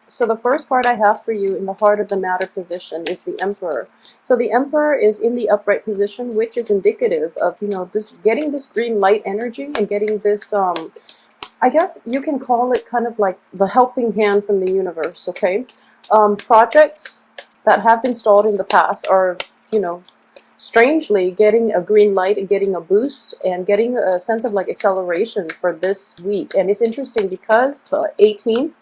So the first card I have for you in the heart of the matter position is the Emperor. So the Emperor is in the upright position, which is indicative of, this getting this green light energy and getting this, I guess you can call it kind of like the helping hand from the universe, okay? Projects that have been stalled in the past are, you know, strangely getting a green light and getting a boost and getting a sense of like acceleration for this week. And it's interesting because the 18th,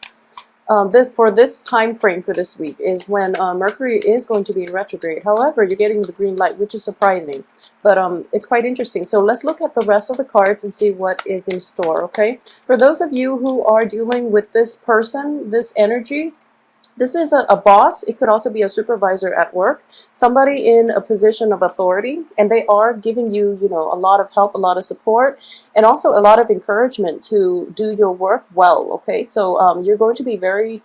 for this time frame for this week is when Mercury is going to be in retrograde. However, you're getting the green light, which is surprising, but it's quite interesting. So let's look at the rest of the cards and see what is in store, okay? For those of you who are dealing with this person, this energy, this is a boss. It could also be a supervisor at work, somebody in a position of authority, and they are giving you, a lot of help, a lot of support, and also a lot of encouragement to do your work well, okay? So you're going to be very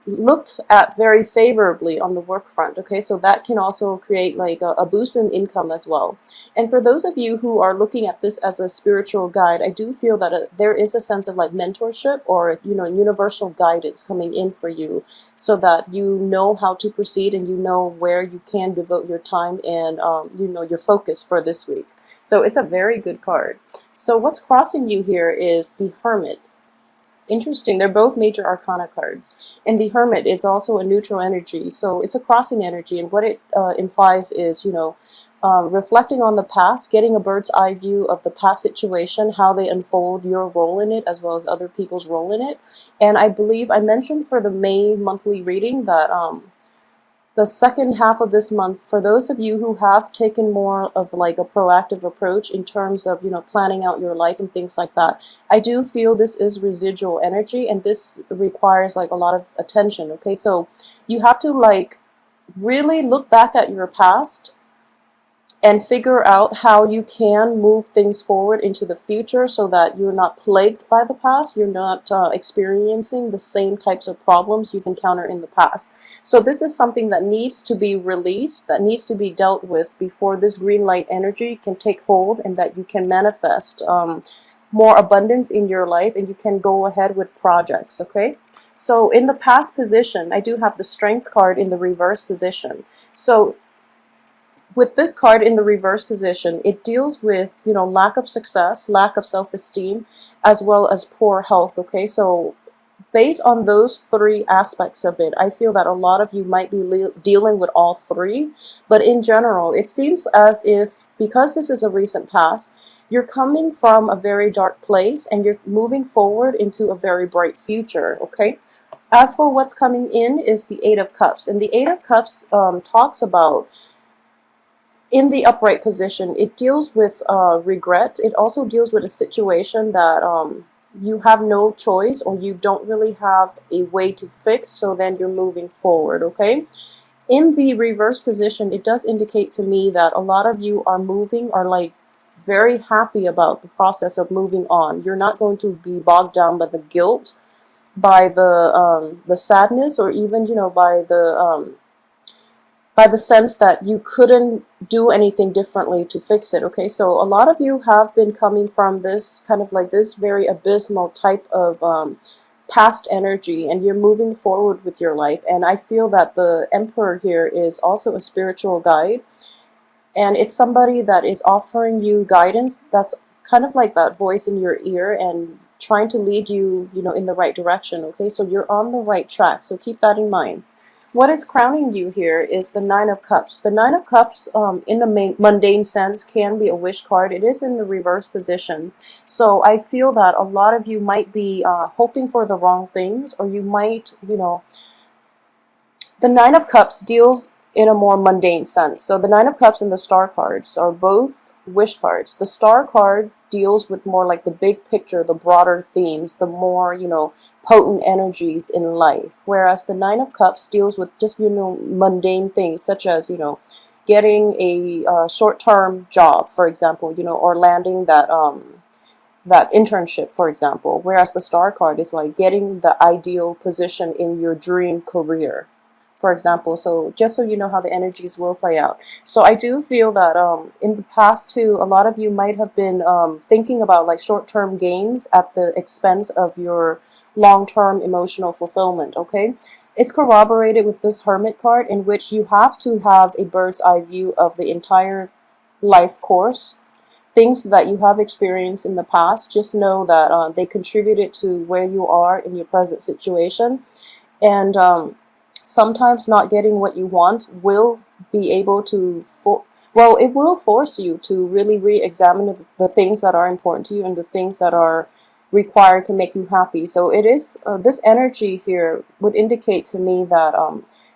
looked at very favorably on the work front, okay? So that can also create like a boost in income as well. And for those of you who are looking at this as a spiritual guide, I do feel that there is a sense of like mentorship or, universal guidance coming in for you so that you know how to proceed and you know where you can devote your time and, your focus for this week. So it's a very good card. So what's crossing you here is the Hermit. Interesting. They're both major arcana cards. And the Hermit, it's also a neutral energy. So it's a crossing energy. And what it implies is, reflecting on the past, getting a bird's eye view of the past situation, how they unfold, your role in it, as well as other people's role in it. And I believe I mentioned for the May monthly reading that the second half of this month, for those of you who have taken more of like a proactive approach in terms of, planning out your life and things like that, I do feel this is residual energy and this requires like a lot of attention, okay? So you have to like really look back at your past and figure out how you can move things forward into the future so that you're not plagued by the past, you're not experiencing the same types of problems you've encountered in the past. So this is something that needs to be released, that needs to be dealt with before this green light energy can take hold and that you can manifest more abundance in your life and you can go ahead with projects, okay? So in the past position, I do have the Strength card in the reverse position. So with this card in the reverse position, it deals with, lack of success, lack of self-esteem, as well as poor health, okay? So based on those three aspects of it, I feel that a lot of you might be dealing with all three. But in general, it seems as if, because this is a recent past, you're coming from a very dark place and you're moving forward into a very bright future, okay? As for what's coming in is the Eight of Cups. And the Eight of Cups talks about, in the upright position, it deals with regret. It also deals with a situation that you have no choice or you don't really have a way to fix, so then you're moving forward, okay? In the reverse position, it does indicate to me that a lot of you are like very happy about the process of moving on. You're not going to be bogged down by the guilt, by the sadness, or even, by the sense that you couldn't do anything differently to fix it, okay? So a lot of you have been coming from this kind of like this very abysmal type of past energy, and you're moving forward with your life. And I feel that the Emperor here is also a spiritual guide, and it's somebody that is offering you guidance that's kind of like that voice in your ear and trying to lead you, in the right direction, okay? So you're on the right track, so keep that in mind. What is crowning you here is the Nine of Cups. The Nine of Cups, in the mundane sense, can be a wish card. It is in the reverse position. So I feel that a lot of you might be hoping for the wrong things, or you might, the Nine of Cups deals in a more mundane sense. So the Nine of Cups and the Star cards are both wish cards. The Star card deals with more like the big picture, the broader themes, the more, potent energies in life, whereas the Nine of Cups deals with just, mundane things such as, getting a short-term job, for example, or landing that that internship, for example, whereas the Star card is like getting the ideal position in your dream career, for example. So just so you know how the energies will play out. So I do feel that in the past too, a lot of you might have been thinking about like short-term gains at the expense of your long-term emotional fulfillment, okay? It's corroborated with this Hermit card, in which you have to have a bird's eye view of the entire life course. Things that you have experienced in the past, just know that they contributed to where you are in your present situation. And sometimes not getting what you want will be able to, well, it will force you to really re-examine the things that are important to you and the things that are required to make you happy. So it is, this energy here would indicate to me that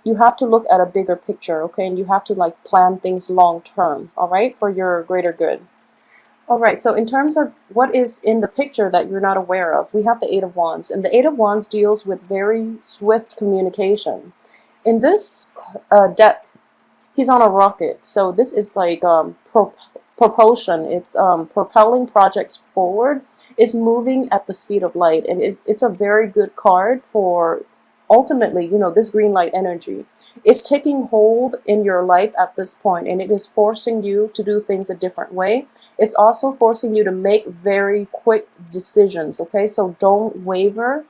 you have to look at a bigger picture, okay? And you have to like plan things long term, all right, for your greater good. All right, so in terms of what is in the picture that you're not aware of, we have the Eight of Wands, and the Eight of Wands deals with very swift communication. In this deck, he's on a rocket, so this is like propulsion. It's propelling projects forward. It's moving at the speed of light, and it's a very good card for ultimately, you know, this green light energy. It's taking hold in your life at this point, and it is forcing you to do things a different way. It's also forcing you to make very quick decisions, okay? So don't waver.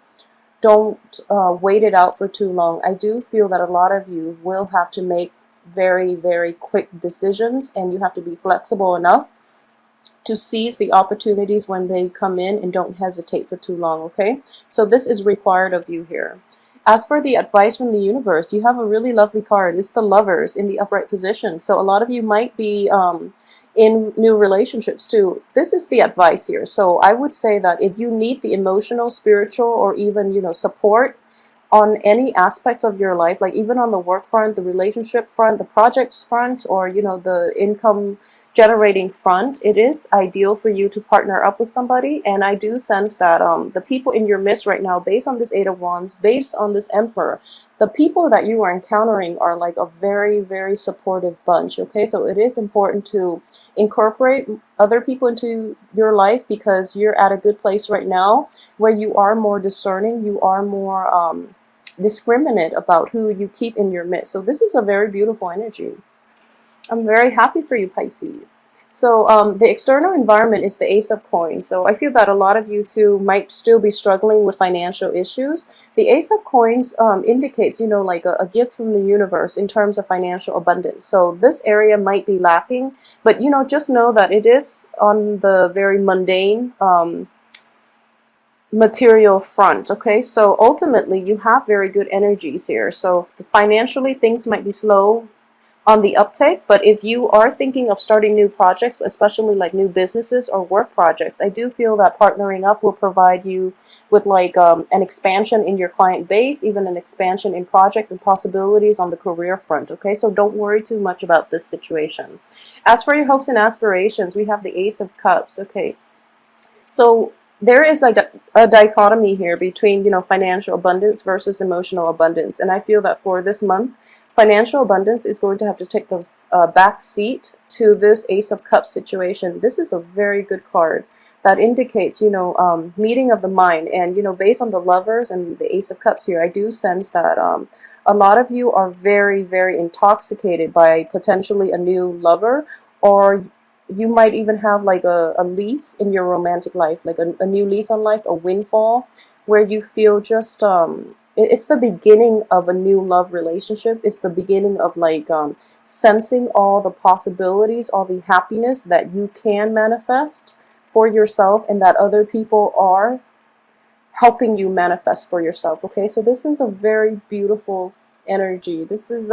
Don't wait it out for too long. I do feel that a lot of you will have to make very, very quick decisions, and you have to be flexible enough to seize the opportunities when they come in, and don't hesitate for too long, okay? So this is required of you here. As for the advice from the universe, you have a really lovely card. It's the Lovers in the upright position. So a lot of you might be in new relationships too. This is the advice here. So I would say that if you need the emotional, spiritual, or even, you know, support on any aspect of your life, like even on the work front, the relationship front, the projects front, or, you know, the income generating front, it is ideal for you to partner up with somebody. And I do sense that the people in your midst right now, based on this Eight of Wands, based on this Emperor, the people that you are encountering are like a very, very supportive bunch, okay? So it is important to incorporate other people into your life, because you're at a good place right now where you are more discerning, you are more discriminate about who you keep in your midst. So this is a very beautiful energy. I'm very happy for you, Pisces. So the external environment is the Ace of Coins. So I feel that a lot of you too might still be struggling with financial issues. The Ace of Coins indicates, you know, like a gift from the universe in terms of financial abundance. So this area might be lacking, but, you know, just know that it is on the very mundane material front, okay? So ultimately, you have very good energies here. So financially, things might be slow on the uptake, but if you are thinking of starting new projects, especially like new businesses or work projects, I do feel that partnering up will provide you with like an expansion in your client base, even an expansion in projects and possibilities on the career front, okay? So don't worry too much about this situation. As for your hopes and aspirations, we have the Ace of Cups, okay? So there is like a dichotomy here between, you know, financial abundance versus emotional abundance, and I feel that for this month, financial abundance is going to have to take the back seat to this Ace of Cups situation. This is a very good card that indicates, you know, meeting of the mind. And, you know, based on the Lovers and the Ace of Cups here, I do sense that a lot of you are very, very intoxicated by potentially a new lover, or you might even have like a lease in your romantic life, like a new lease on life, a windfall, where you feel just it's the beginning of a new love relationship. It's the beginning of like sensing all the possibilities, all the happiness that you can manifest for yourself, and that other people are helping you manifest for yourself, okay? So this is a very beautiful energy. This is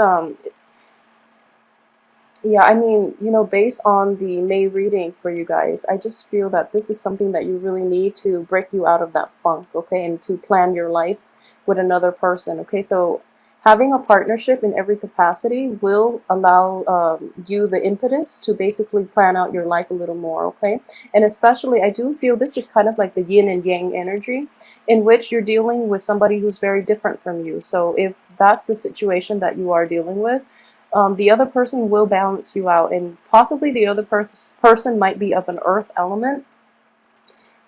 yeah, I mean, you know, based on the May reading for you guys, I just feel that this is something that you really need to break you out of that funk, okay, and to plan your life with another person, okay? So having a partnership in every capacity will allow you the impetus to basically plan out your life a little more, okay? And especially, I do feel this is kind of like the yin and yang energy, in which you're dealing with somebody who's very different from you. So if that's the situation that you are dealing with, the other person will balance you out, and possibly the other person might be of an earth element,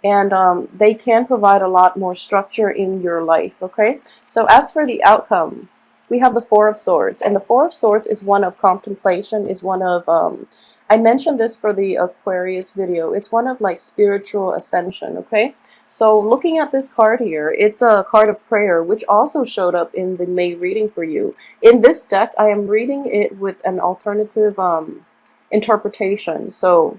and they can provide a lot more structure in your life, okay? So as for the outcome, we have the Four of Swords, and the Four of Swords is one of contemplation, is one of, I mentioned this for the Aquarius video, it's one of like spiritual ascension, okay? So looking at this card here, it's a card of prayer, which also showed up in the May reading for you. In this deck, I am reading it with an alternative interpretation. So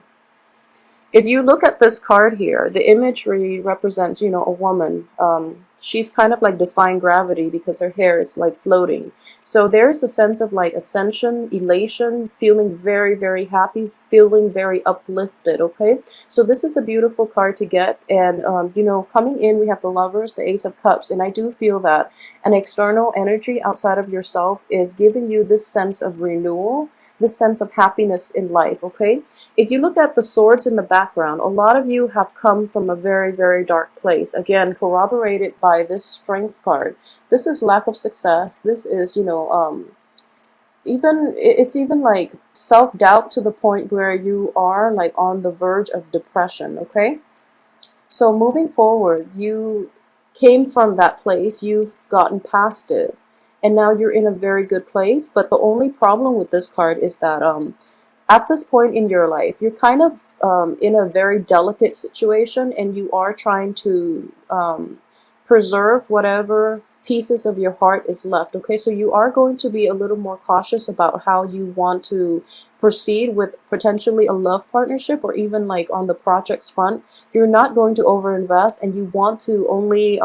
if you look at this card here, the imagery represents, you know, a woman. She's kind of like defying gravity because her hair is like floating. So there's a sense of like ascension, elation, feeling very, very happy, feeling very uplifted, okay? So this is a beautiful card to get. And, you know, coming in, we have the Lovers, the Ace of Cups. And I do feel that an external energy outside of yourself is giving you this sense of renewal, this sense of happiness in life, okay? If you look at the swords in the background, a lot of you have come from a very, very dark place. Again, corroborated by this strength card. This is lack of success. This is, you know, it's even like self-doubt to the point where you are like on the verge of depression, okay? So moving forward, you came from that place, you've gotten past it, and now you're in a very good place. But the only problem with this card is that at this point in your life, you're kind of in a very delicate situation, and you are trying to preserve whatever pieces of your heart is left, okay? So you are going to be a little more cautious about how you want to proceed with potentially a love partnership, or even like on the projects front. You're not going to overinvest, and you want to only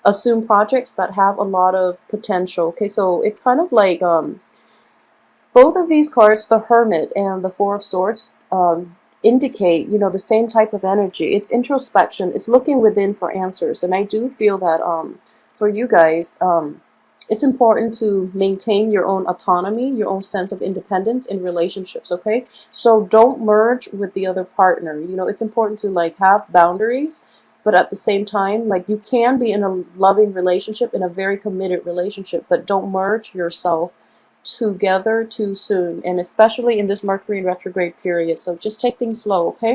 assume projects that have a lot of potential, okay? So it's kind of like both of these cards, the Hermit and the Four of Swords, indicate, you know, the same type of energy. It's introspection. It's looking within for answers. And I do feel that for you guys, it's important to maintain your own autonomy, your own sense of independence in relationships, okay? So don't merge with the other partner. You know, it's important to like have boundaries, but at the same time, like you can be in a loving relationship, in a very committed relationship, but don't merge yourself together too soon, and especially in this Mercury in retrograde period. So just take things slow, okay?